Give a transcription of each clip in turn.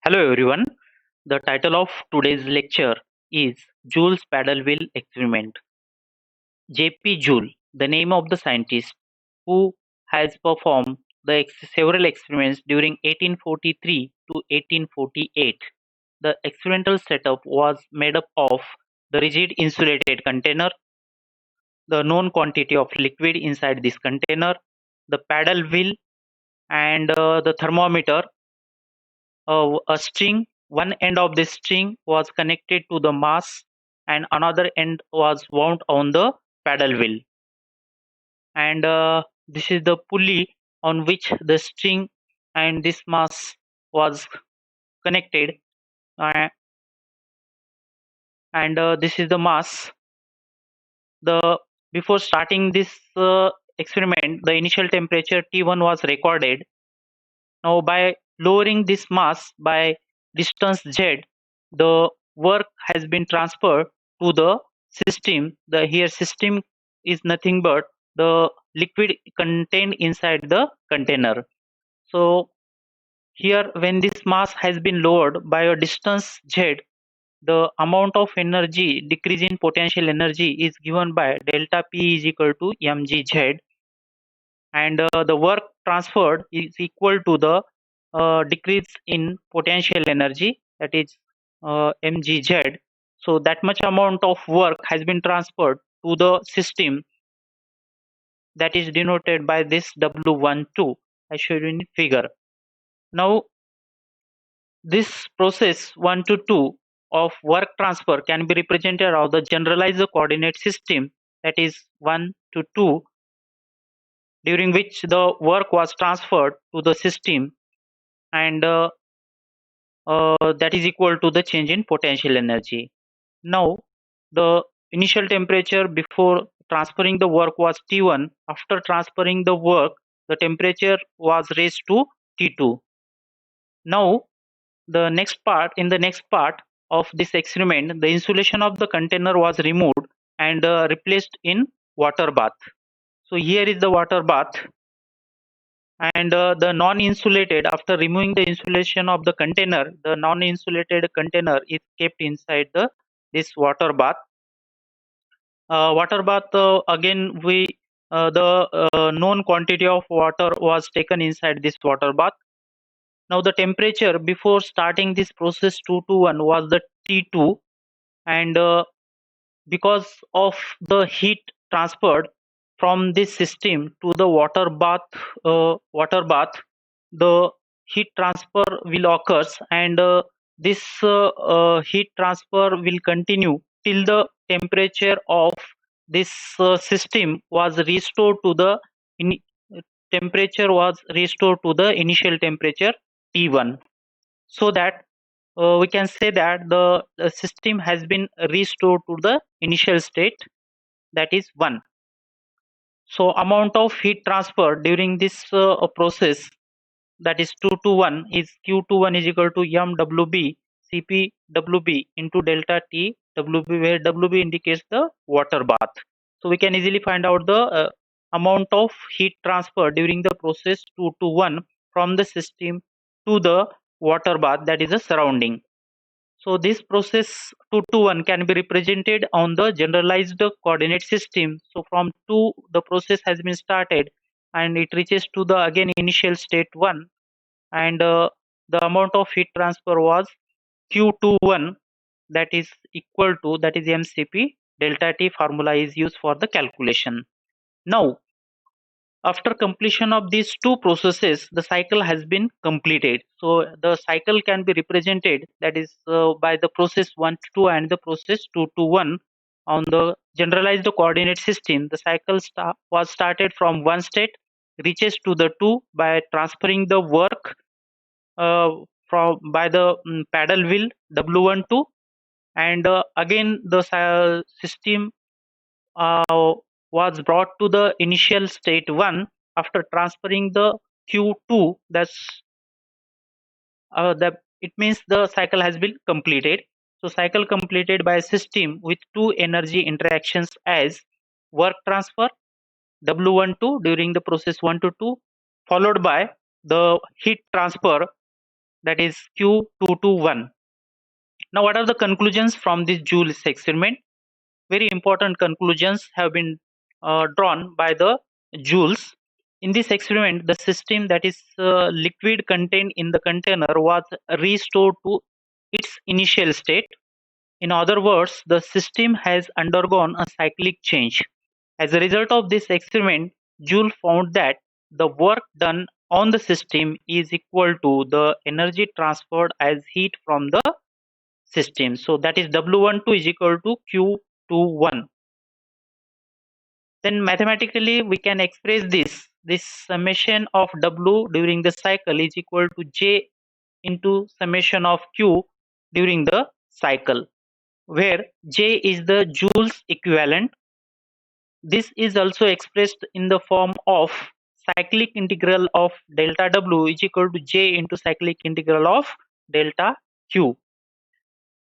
Hello everyone. The title of today's lecture is Joule's paddle wheel experiment. J.P. Joule, the name of the scientist who has performed several experiments during 1843 to 1848. The experimental setup was made up of the rigid insulated container, the known quantity of liquid inside this container, the paddle wheel, and the thermometer. A string, one end of this string was connected to the mass and another end was wound on the paddle wheel, and this is the pulley on which the string and this mass was connected, uh, and this is the mass. The Before starting this experiment, the initial temperature T1 was recorded. Now, by lowering this mass by distance z, the work has been transferred to the system. The here system is nothing but the liquid contained inside the container. So here, when this mass has been lowered by a distance z, the amount of energy decrease in potential energy is given by delta P is equal to mgz, and the work transferred is equal to the decrease in potential energy, that is mgz. So that much amount of work has been transferred to the system, that is denoted by this W12 I showed you in figure. Now this process 1 to 2 of work transfer can be represented as the generalized coordinate system, that is 1 to 2, during which the work was transferred to the system, and that is equal to the change in potential energy. Now, the initial temperature before transferring the work was T1. After transferring the work, the temperature was raised to T2. Now, in the next part of this experiment, the insulation of the container was removed and replaced in water bath. So here is the water bath, and the non-insulated, after removing the insulation of the container, the non-insulated container is kept inside this water bath. Water bath, again we the known quantity of water was taken inside this water bath. Now the temperature before starting this process 2 to 1 was the T2, and because of the heat transferred from this system to the water bath, the heat transfer will occurs, and this heat transfer will continue till the temperature of this system was restored to the in, temperature was restored to the initial temperature T1, so that we can say that the system has been restored to the initial state, that is 1. So amount of heat transfer during this process, that is 2 to 1, is Q21 is equal to MWB CPWB into delta T WB, where WB indicates the water bath. So we can easily find out the amount of heat transfer during the process 2 to 1 from the system to the water bath, that is the surrounding. So this process 2 to 1 can be represented on the generalized coordinate system. So from 2 the process has been started and it reaches to the again initial state 1, and the amount of heat transfer was Q21, that is equal to, that is MCP delta T formula is used for the calculation. Now after completion of these two processes, the cycle has been completed. So the cycle can be represented, that is by the process 1 to 2 and the process 2 to 1 on the generalized coordinate system. The cycle was started from one state, reaches to the 2 by transferring the work uh, from by the paddle wheel W12, and again the system uh, was brought to the initial state 1 after transferring the Q2. That it means the cycle has been completed. So cycle completed by a system with two energy interactions as work transfer W12 during the process 1 to 2, followed by the heat transfer that is Q221. Now, what are the conclusions from this Joule's experiment? Very important conclusions have been drawn by the Joules. In this experiment, the system, that is liquid contained in the container, was restored to its initial state. In other words, the system has undergone a cyclic change. As a result of this experiment, Joule found that the work done on the system is equal to the energy transferred as heat from the system. So that is W12 is equal to Q21. Then mathematically we can express this summation of W during the cycle is equal to J into summation of Q during the cycle, where J is the Joule's equivalent. This is also expressed in the form of cyclic integral of delta W is equal to J into cyclic integral of delta Q.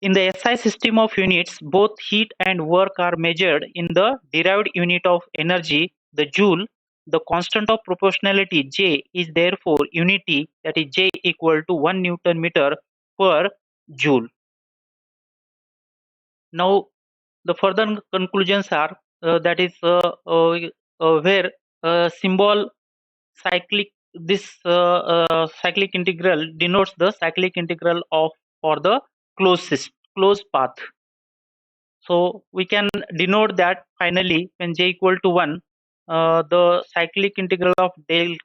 In the SI system of units, both heat and work are measured in the derived unit of energy, the joule. The constant of proportionality J is therefore unity, that is J equal to 1 Newton meter per joule. Now, the further conclusions are that is where symbol cyclic, this cyclic integral denotes the cyclic integral of for the closed path. So we can denote that finally when J equal to 1, the cyclic integral of del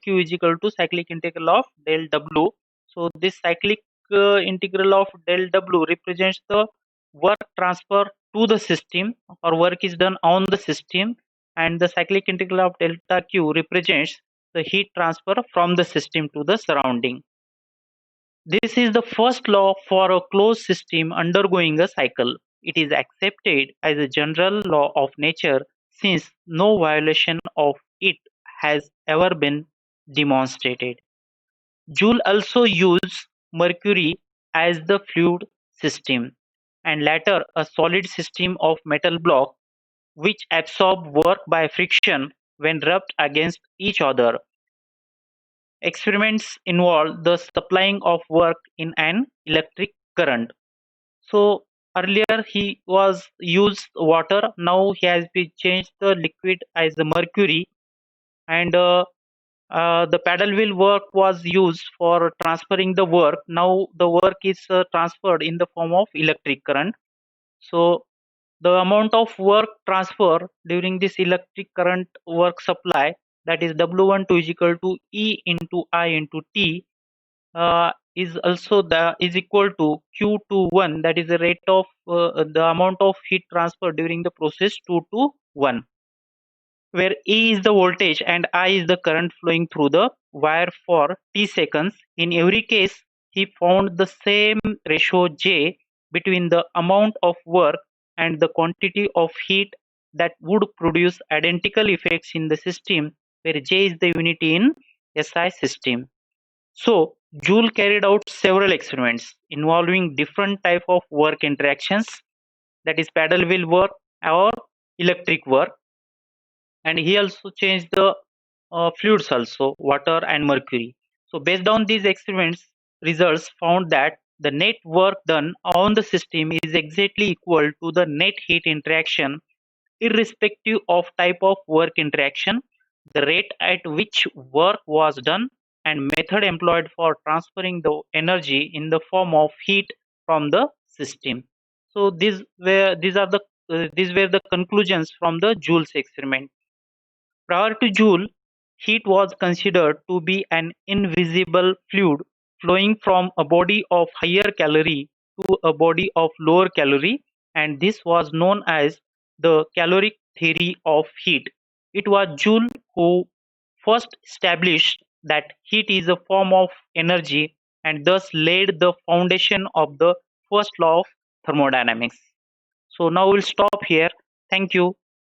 Q is equal to cyclic integral of del W. So this cyclic integral of del W represents the work transfer to the system, or work is done on the system, and the cyclic integral of delta Q represents the heat transfer from the system to the surrounding. This is the first law for a closed system undergoing a cycle. It is accepted as a general law of nature since no violation of it has ever been demonstrated. Joule also used mercury as the fluid system, and later a solid system of metal block which absorb work by friction when rubbed against each other. Experiments involve the supplying of work in an electric current. So earlier he was used water, now he has been changed the liquid as the mercury, and the paddle wheel work was used for transferring the work. Now the work is transferred in the form of electric current. So the amount of work transfer during this electric current work supply, that is W12 is equal to E into I into T, is also is equal to Q21, that is the rate of the amount of heat transfer during the process 2 to 1, where E is the voltage and I is the current flowing through the wire for T seconds. In every case, he found the same ratio J between the amount of work and the quantity of heat that would produce identical effects in the system, where J is the unity in SI system. So, Joule carried out several experiments involving different type of work interactions, that is paddle wheel work or electric work, and he also changed the fluids also, water and mercury. So based on these experiments, results found that the net work done on the system is exactly equal to the net heat interaction irrespective of type of work interaction, the rate at which work was done, and method employed for transferring the energy in the form of heat from the system. So these were the conclusions from the Joule's experiment. Prior to Joule, heat was considered to be an invisible fluid flowing from a body of higher calorie to a body of lower calorie, and this was known as the caloric theory of heat. It was Joule who first established that heat is a form of energy and thus laid the foundation of the first law of thermodynamics. So now we'll stop here. Thank you.